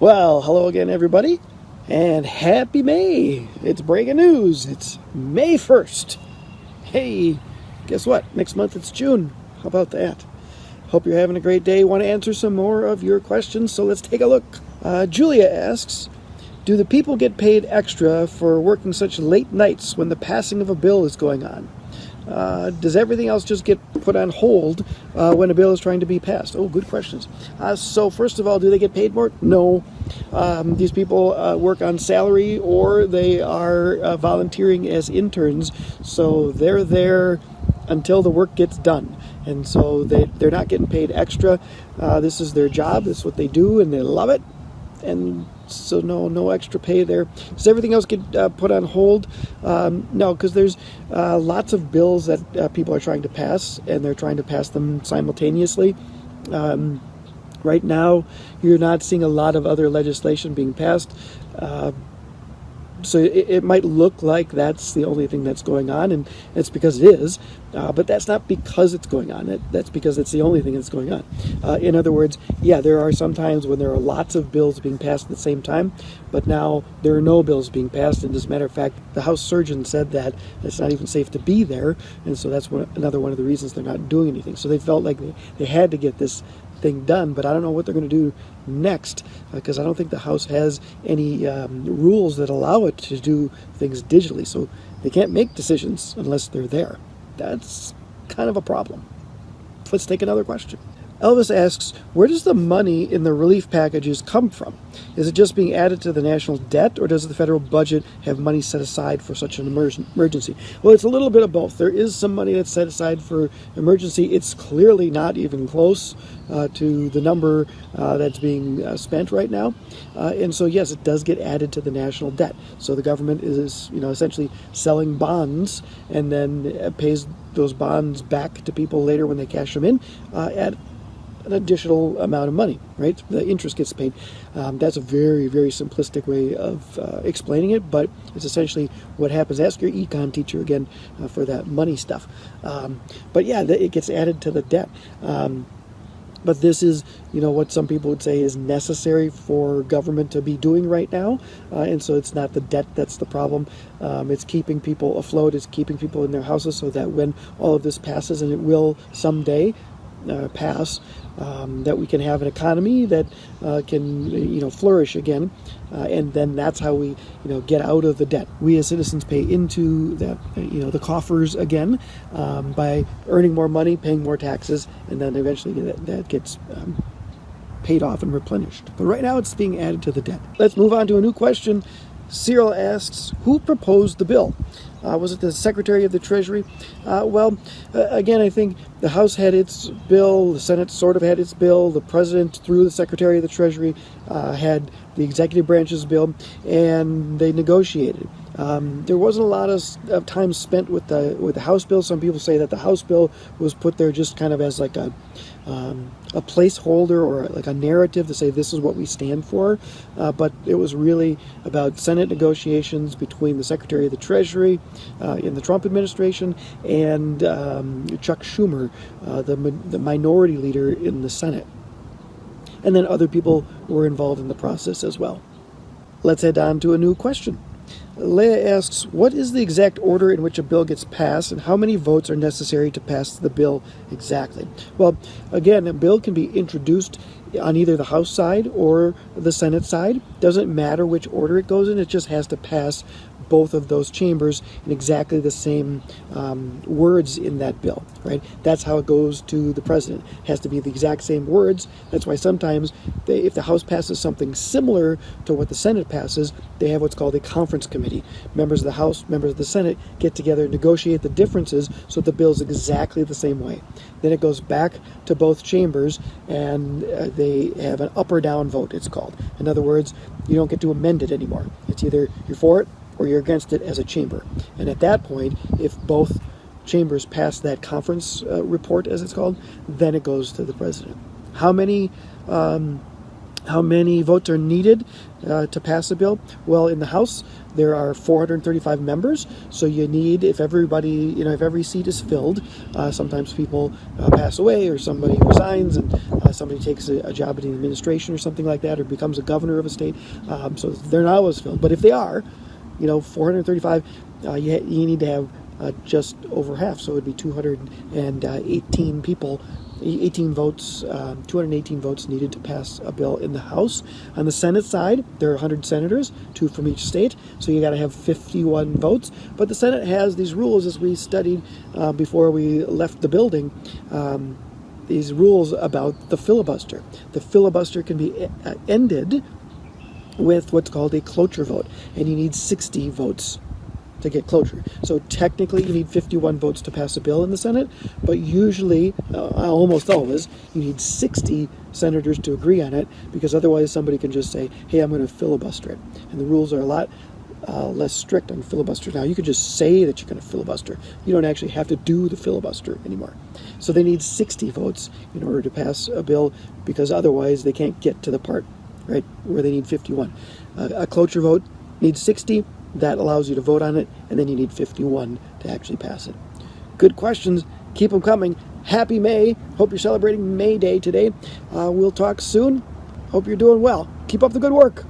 Well, hello again, everybody, and happy May. It's breaking news. It's May 1st. Hey, guess what? Next month it's June. How about that? Hope you're having a great day. Want to answer some more of your questions, so let's take a look. Julia asks, do the people get paid extra for working such late nights when the passing of a bill is going on? Does everything else just get put on hold when a bill is trying to be passed? Oh, good questions. So first of all, do they get paid more? No. These people work on salary or they are volunteering as interns, so they're there until the work gets done. And so they're not getting paid extra. This is their job. This is what they do, and they love it. And so no extra pay there. Does everything else get put on hold? No, because there's lots of bills that people are trying to pass, and they're trying to pass them simultaneously. Right now, you're not seeing a lot of other legislation being passed. So it might look like that's the only thing that's going on, and it's because it is, but that's not because it's going on. That's because it's the only thing that's going on. In other words, yeah, there are some times when there are lots of bills being passed at the same time, but now there are no bills being passed, and as a matter of fact, the House surgeon said that it's not even safe to be there, and so that's another one of the reasons they're not doing anything. So they felt like they had to get this thing done, but I don't know what they're going to do next, because I don't think the House has any rules that allow it to do things digitally, so they can't make decisions unless they're there. That's kind of a problem. Let's take another question. Elvis asks, where does the money in the relief packages come from? Is it just being added to the national debt, or does the federal budget have money set aside for such an emergency? Well, it's a little bit of both. There is some money that's set aside for emergency. It's clearly not even close to the number that's being spent right now. And so, yes, it does get added to the national debt. So the government is, essentially selling bonds and then pays those bonds back to people later when they cash them in at an additional amount of money, right? The interest gets paid. That's a very, very simplistic way of explaining it, but it's essentially what happens. Ask your econ teacher again for that money stuff. But yeah, it gets added to the debt. But this is, what some people would say is necessary for government to be doing right now. And so it's not the debt that's the problem. It's keeping people afloat. It's keeping people in their houses so that when all of this passes, and it will someday pass, that we can have an economy that can flourish again, and then that's how we get out of the debt. We as citizens pay into that the coffers again by earning more money, paying more taxes, and then eventually that gets paid off and replenished. But right now it's being added to the debt. Let's move on to a new question. Cyril asks, who proposed the bill? Was it the Secretary of the Treasury? Again, I think the House had its bill, the Senate sort of had its bill, the President, through the Secretary of the Treasury, had the executive branch's bill, and they negotiated. There wasn't a lot of time spent with the House bill. Some people say that the House bill was put there just kind of as like a placeholder or like a narrative to say this is what we stand for, but it was really about Senate negotiations between the Secretary of the Treasury in the Trump administration and Chuck Schumer, the minority leader in the Senate. And then other people were involved in the process as well. Let's head on to a new question. Leah asks, what is the exact order in which a bill gets passed, and how many votes are necessary to pass the bill exactly? Well, again, a bill can be introduced on either the House side or the Senate side. Doesn't matter which order it goes in, it just has to pass both of those chambers in exactly the same words in that bill, right? That's how it goes to the president. It has to be the exact same words. That's why sometimes if the House passes something similar to what the Senate passes, they have what's called a conference committee. Members of the House, members of the Senate get together, negotiate the differences so the bill's exactly the same way. Then it goes back to both chambers, and they have an up or down vote, it's called. In other words, you don't get to amend it anymore. It's either you're for it or you're against it as a chamber. And at that point, if both chambers pass that conference report, as it's called, then it goes to the president. How many How many votes are needed to pass a bill? Well, in the House, there are 435 members, so you need, if everybody, if every seat is filled, sometimes people pass away or somebody resigns and somebody takes a job in the administration or something like that, or becomes a governor of a state, so they're not always filled. But if they are, 435, you need to have just over half, so it would be 218 people, 18 votes, 218 votes needed to pass a bill in the House. On the Senate side, there are 100 senators, 2 from each state, so you got to have 51 votes. But the Senate has these rules, as we studied before we left the building, these rules about the filibuster. The filibuster can be ended with what's called a cloture vote, and you need 60 votes to get cloture. So technically you need 51 votes to pass a bill in the Senate, but usually, almost always, you need 60 senators to agree on it, because otherwise somebody can just say, hey, I'm going to filibuster it. And the rules are a lot less strict on filibuster now. You can just say that you're going to filibuster. You don't actually have to do the filibuster anymore. So they need 60 votes in order to pass a bill, because otherwise they can't get to the part, right, where they need 51. A cloture vote needs 60. That allows you to vote on it, and then you need 51 to actually pass it. Good questions. Keep them coming. Happy May. Hope you're celebrating May Day today. We'll talk soon. Hope you're doing well. Keep up the good work.